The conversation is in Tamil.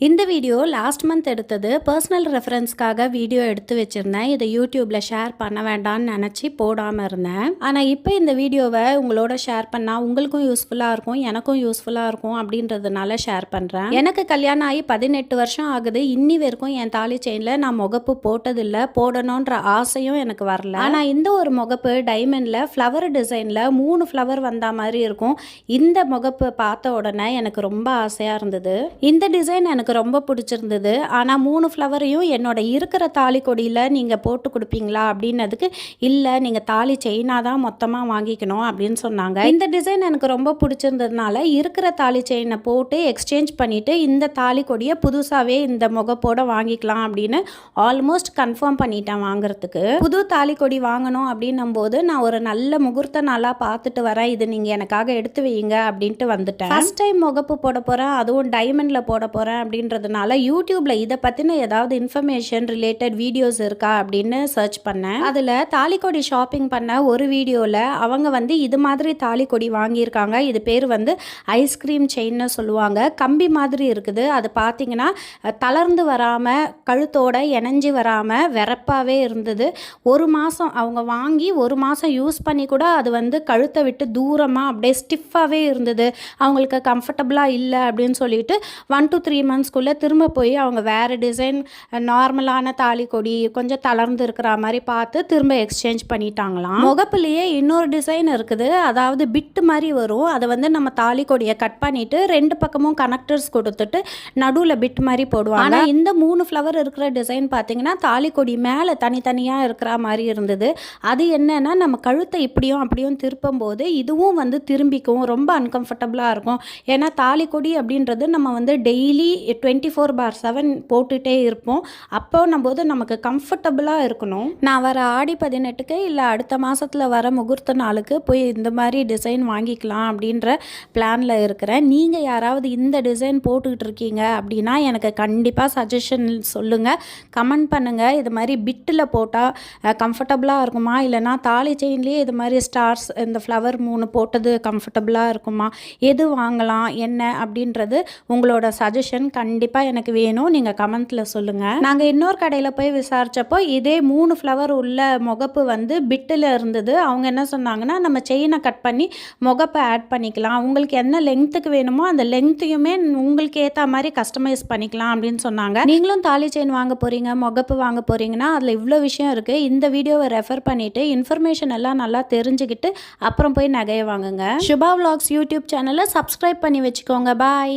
இந்த வீடியோ லாஸ்ட் மந்த் எடுத்தது. பர்சனல் ரெஃபரன்ஸ்க்காக வீடியோ எடுத்து வச்சுருந்தேன். இதை யூடியூப்பில் ஷேர் பண்ண வேண்டாம்னு நினச்சி போடாமல் இருந்தேன். ஆனால் இப்போ இந்த வீடியோவை உங்களோட ஷேர் பண்ணால் உங்களுக்கும் யூஸ்ஃபுல்லாக இருக்கும், எனக்கும் யூஸ்ஃபுல்லாக இருக்கும் அப்படின்றதுனால ஷேர் பண்ணுறேன். எனக்கு கல்யாணம் ஆகி 18 வருஷம் ஆகுது. இன்னி வரைக்கும் என் தாலி செயினில் நான் முகப்பு போட்டதில்லை, போடணுன்ற ஆசையும் எனக்கு வரல. ஆனால் இந்த ஒரு முகப்பு டைமண்டில் ஃப்ளவர் டிசைனில் 3 ஃப்ளவர் வந்த மாதிரி இருக்கும். இந்த முகப்பு பார்த்த உடனே எனக்கு ரொம்ப ஆசையாக இருந்தது. இந்த டிசைன் எனக்கு ரொம்ப பிடிச்சிருந்தது. ஆனால் 3 ஃப்ளவரையும் என்னோட இருக்கிற தாலி கொடியில் நீங்கள் போட்டு கொடுப்பீங்களா அப்படின்னதுக்கு, இல்லை நீங்கள் தாலி செயினாக தான் மொத்தமாக வாங்கிக்கணும் அப்படின்னு சொன்னாங்க. இந்த டிசைன் எனக்கு ரொம்ப பிடிச்சிருந்ததுனால இருக்கிற தாலி செயினை போட்டு எக்ஸ்சேஞ்ச் பண்ணிவிட்டு இந்த தாலி கொடியை புதுசாகவே இந்த முகப்போட வாங்கிக்கலாம் அப்படின்னு ஆல்மோஸ்ட் கன்ஃபார்ம் பண்ணிட்டேன் வாங்குறதுக்கு. புது தாலி கொடி வாங்கணும் அப்படின்னும் போது நான் ஒரு நல்ல முகூர்த்த நாளாக பார்த்துட்டு வரேன், இது நீங்கள் எனக்காக எடுத்து வைங்க அப்படின்ட்டு வந்துட்டேன். ஃபர்ஸ்ட் டைம் முகப்பு போட போகிறேன், அதுவும் டைமண்டில் போட போகிறேன் அப்படின்றதுனால யூடியூப்ல இதை பற்றின ஏதாவது இன்ஃபர்மேஷன் ரிலேட்டட் வீடியோஸ் இருக்கா அப்படின்னு சர்ச் பண்ணேன். அதில் தாலிக்கொடி ஷாப்பிங் பண்ண ஒரு வீடியோவில் அவங்க வந்து இது மாதிரி தாலிக்கொடி வாங்கியிருக்காங்க. இது பேர் வந்து ஐஸ்கிரீம் செயின்னு சொல்லுவாங்க. கம்பி மாதிரி இருக்குது. அது பார்த்தீங்கன்னா தளர்ந்து வராமல், கழுத்தோட இணைஞ்சி வராமல் வெறப்பாகவே இருந்தது. ஒரு மாதம் அவங்க வாங்கி ஒரு மாதம் யூஸ் பண்ணி கூட அது வந்து கழுத்தை விட்டு தூரமாக அப்படியே ஸ்டிஃபாகவே இருந்தது. அவங்களுக்கு கம்ஃபர்டபுளாக இல்லை அப்படின்னு சொல்லிட்டு 1 to 3 மந்த்ஸ்க்குள்ளே திரும்ப போய் அவங்க வேறு டிசைன், நார்மலான தாலி கொடி கொஞ்சம் தளர்ந்து இருக்கிற மாதிரி பார்த்து திரும்ப எக்ஸ்சேஞ்ச் பண்ணிட்டாங்களாம். முகப்புலேயே இன்னொரு டிசைன் இருக்குது. அதாவது பிட்டு மாதிரி வரும். அதை வந்து நம்ம தாலி கொடியை கட் பண்ணிவிட்டு 2 பக்கமும் கனெக்டர்ஸ் கொடுத்துட்டு நடுவில் பிட் மாதிரி போடுவாங்க. ஆனால் இந்த 3 ஃப்ளவர் இருக்கிற டிசைன் பார்த்தீங்கன்னா தாலி கொடி மேலே தனித்தனியாக இருக்கிற மாதிரி இருந்தது. அது என்னன்னா நம்ம கழுத்தை இப்படியும் அப்படியும் திருப்பும் போது இதுவும் வந்து திரும்பிக்கும், ரொம்ப அன்கம்ஃபர்டபுளாக இருக்கும். ஏன்னா தாலி கொடி அப்படின்றது நம்ம வந்து டெய்லி 24/7 போட்டுகிட்டே இருப்போம். அப்போ போது நமக்கு கம்ஃபர்டபுளாக இருக்கணும். நான் வர ஆடி 18க்கு இல்லை அடுத்த மாதத்தில் வர முகூர்த்த நாளுக்கு போய் இந்த மாதிரி டிசைன் வாங்கிக்கலாம் அப்படின்ற பிளானில் இருக்கிறேன். நீங்கள் யாராவது இந்த டிசைன் போட்டுக்கிட்டு இருக்கீங்க அப்படின்னா எனக்கு கண்டிப்பாக சஜஷன் சொல்லுங்கள், கமெண்ட் பண்ணுங்கள். இது மாதிரி பிட்டில் போட்டால் கம்ஃபர்டபுளாக இருக்குமா, இல்லைனா தாலி செயின்லேயே இது மாதிரி ஸ்டார்ஸ் இந்த ஃப்ளவர் 3 போட்டது கம்ஃபர்டபுளாக இருக்குமா, எது வாங்கலாம் என்ன அப்படின்றது உங்களோட சஜஷன் கண்டிப்பாக எனக்கு வேணும். நீங்கள் கமெண்ட்டில் சொல்லுங்கள். நாங்கள் இன்னொரு கடையில் போய் விசாரித்தப்போ இதே 3 ஃப்ளவர் உள்ள முகப்பு வந்து பிட்டில் இருந்தது. அவங்க என்ன சொன்னாங்கன்னா, நம்ம செயினை கட் பண்ணி முகப்பை ஆட் பண்ணிக்கலாம், உங்களுக்கு என்ன லெங்க்த்துக்கு வேணுமோ அந்த லெங்க்த்தையுமே உங்களுக்கு ஏற்ற மாதிரி கஸ்டமைஸ் பண்ணிக்கலாம் அப்படின்னு சொன்னாங்க. நீங்களும் தாலி செயின் வாங்க போகிறீங்க, முகப்பு வாங்க போகிறீங்கன்னா அதில் இவ்வளோ விஷயம் இருக்குது. இந்த வீடியோவை ரெஃபர் பண்ணிவிட்டு இன்ஃபர்மேஷன் எல்லாம் நல்லா தெரிஞ்சுக்கிட்டு அப்புறம் போய் நகையை வாங்குங்க. சுபா விலாக்ஸ் யூடியூப் சேனலை சப்ஸ்கிரைப் பண்ணி வச்சுக்கோங்க. பாய்.